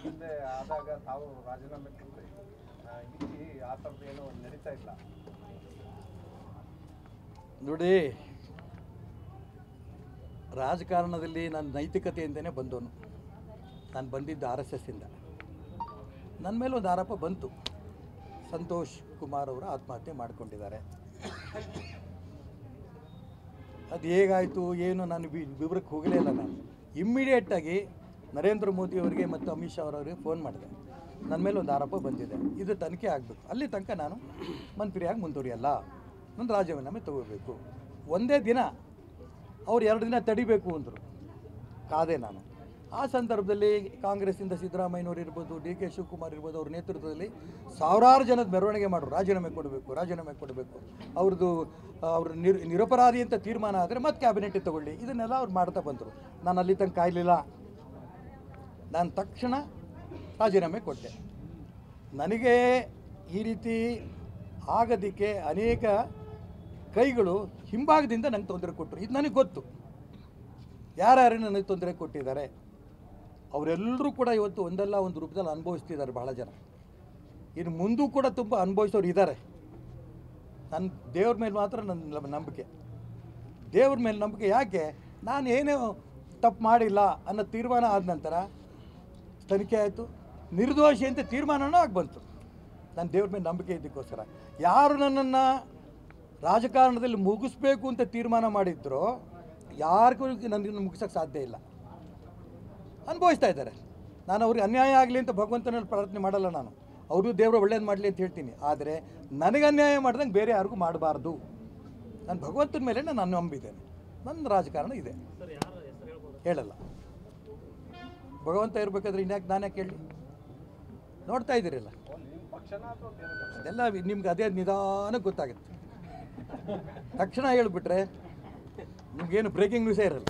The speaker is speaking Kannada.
ಹಿಂದೆ ಆದಾಗ ತಾವು ರಾಜೀನಾಮೆ ಕೊಟ್ಟರೆ ಇಲ್ಲಿ ಆ ಥರದ್ದು ಏನೋ ನಡೀತಾ ಇಲ್ಲ ನೋಡಿ. ರಾಜಕಾರಣದಲ್ಲಿ ನನ್ನ ನೈತಿಕತೆಯಿಂದನೇ ಬಂದವನು. ನಾನು ಬಂದಿದ್ದು RSS ಇಂದ. ನನ್ನ ಮೇಲೆ ಒಂದು ಆರೋಪ ಬಂತು, ಸಂತೋಷ್ ಕುಮಾರ್ ಅವರು ಆತ್ಮಹತ್ಯೆ ಮಾಡಿಕೊಂಡಿದ್ದಾರೆ. ಅದು ಹೇಗಾಯಿತು ಏನು ನಾನು ವಿವರಕ್ಕೆ ಹೋಗಲೇ ಇಲ್ಲ. ನಾನು ಇಮ್ಮಿಡಿಯೇಟಾಗಿ ನರೇಂದ್ರ ಮೋದಿ ಅವರಿಗೆ ಮತ್ತು ಅಮಿತ್ ಶಾ ಅವರವರಿಗೆ ಫೋನ್ ಮಾಡಿದೆ. ನನ್ನ ಮೇಲೆ ಒಂದು ಆರೋಪ ಬಂದಿದೆ, ಇದು ತನಿಖೆ ಆಗಬೇಕು. ಅಲ್ಲಿ ತನಕ ನಾನು ಮಂತ್ರಿಯಾಗಿ ಮುಂದುವರಿಯಲ್ಲ, ನನ್ನ ರಾಜೀನಾಮೆ ತಗೋಬೇಕು. ಒಂದೇ ದಿನ ಅವ್ರು 2 ದಿನ ತಡಿಬೇಕು ಅಂದರು. ಕಾದೆ ನಾನು. ಆ ಸಂದರ್ಭದಲ್ಲಿ ಕಾಂಗ್ರೆಸ್ಸಿಂದ ಸಿದ್ದರಾಮಯ್ಯನವರು ಇರ್ಬೋದು, DK ಶಿವಕುಮಾರ್ ಇರ್ಬೋದು, ಅವ್ರ ನೇತೃತ್ವದಲ್ಲಿ ಸಾವಿರಾರು ಜನದ ಮೆರವಣಿಗೆ ಮಾಡೋರು, ರಾಜೀನಾಮೆ ಕೊಡಬೇಕು, ಅವ್ರ ನಿರಪರಾಧಿ ಅಂತ ತೀರ್ಮಾನ ಆದರೆ ಮತ್ತೆ ಕ್ಯಾಬಿನೆಟ್ಟಿಗೆ ತಗೊಳ್ಳಿ, ಇದನ್ನೆಲ್ಲ ಅವ್ರು ಮಾಡ್ತಾ ಬಂದರು. ನಾನು ಅಲ್ಲಿ ತನಕ ಕಾಯಲಿಲ್ಲ. ನಾನು ತಕ್ಷಣ ರಾಜೀನಾಮೆ ಕೊಟ್ಟೆ. ನನಗೆ ಈ ರೀತಿ ಆಗೋದಕ್ಕೆ ಅನೇಕ ಕೈಗಳು ಹಿಂಭಾಗದಿಂದ ನಂಗೆ ತೊಂದರೆ ಕೊಟ್ಟರು. ಇದು ನನಗೆ ಗೊತ್ತು, ಯಾರ್ಯಾರು ನನಗೆ ತೊಂದರೆ ಕೊಟ್ಟಿದ್ದಾರೆ. ಅವರೆಲ್ಲರೂ ಕೂಡ ಇವತ್ತು ಒಂದಲ್ಲ ಒಂದು ರೂಪದಲ್ಲಿ ಅನುಭವಿಸ್ತಿದ್ದಾರೆ ಬಹಳ ಜನ. ಇನ್ನು ಮುಂದೂ ಕೂಡ ತುಂಬ ಅನುಭವಿಸೋರು ಇದ್ದಾರೆ. ನನ್ನ ದೇವ್ರ ಮೇಲೆ ಮಾತ್ರ ನನ್ನ ನಂಬಿಕೆ, ದೇವ್ರ ಮೇಲೆ ನಂಬಿಕೆ. ಯಾಕೆ ನಾನು ಏನೇ ತಪ್ಪು ಮಾಡಿಲ್ಲ ಅನ್ನೋ ತೀರ್ಮಾನ ಆದ ನಂತರ ತನಿಖೆ ಆಯಿತು, ನಿರ್ದೋಷಿ ಅಂತ ತೀರ್ಮಾನನೂ ಆಗಿ ಬಂತು. ನಾನು ದೇವ್ರ ಮೇಲೆ ನಂಬಿಕೆ ಇದ್ದಕ್ಕೋಸ್ಕರ ಯಾರು ನನ್ನನ್ನು ರಾಜಕಾರಣದಲ್ಲಿ ಮುಗಿಸ್ಬೇಕು ಅಂತ ತೀರ್ಮಾನ ಮಾಡಿದ್ರೋ ಯಾರಿಗೂ ನನಗೆ ಮುಗಿಸೋಕ್ಕೆ ಸಾಧ್ಯ ಇಲ್ಲ. ಅನುಭವಿಸ್ತಾ ಇದ್ದಾರೆ. ನಾನು ಅವ್ರಿಗೆ ಅನ್ಯಾಯ ಆಗಲಿ ಅಂತ ಭಗವಂತನಲ್ಲಿ ಪ್ರಾರ್ಥನೆ ಮಾಡಲ್ಲ. ನಾನು ಅವರು ದೇವರು ಒಳ್ಳೇದು ಮಾಡಲಿ ಅಂತ ಹೇಳ್ತೀನಿ. ಆದರೆ ನನಗೆ ಅನ್ಯಾಯ ಮಾಡ್ದಂಗೆ ಬೇರೆ ಯಾರಿಗೂ ಮಾಡಬಾರ್ದು. ನಾನು ಭಗವಂತನ ಮೇಲೆ ನಾನು ನಂಬಿದ್ದೇನೆ. ನನ್ನ ರಾಜಕಾರಣ ಇದೆ, ಹೇಳಲ್ಲ. ಭಗವಂತ ಇರಬೇಕಾದ್ರೆ ಇನ್ಯಾಕೆ ನಾನೇ ಕೇಳಿ. ನೋಡ್ತಾ ಇದ್ದೀರಲ್ಲ, ಅದೆಲ್ಲ ನಿಮ್ಗೆ ಅದೇ ನಿಧಾನಕ್ಕೆ ಗೊತ್ತಾಗುತ್ತೆ. ತಕ್ಷಣ ಹೇಳಿಬಿಟ್ರೆ ನಿಮ್ಗೇನು ಬ್ರೇಕಿಂಗ್ ನ್ಯೂಸೇ ಇರಲ್ಲ.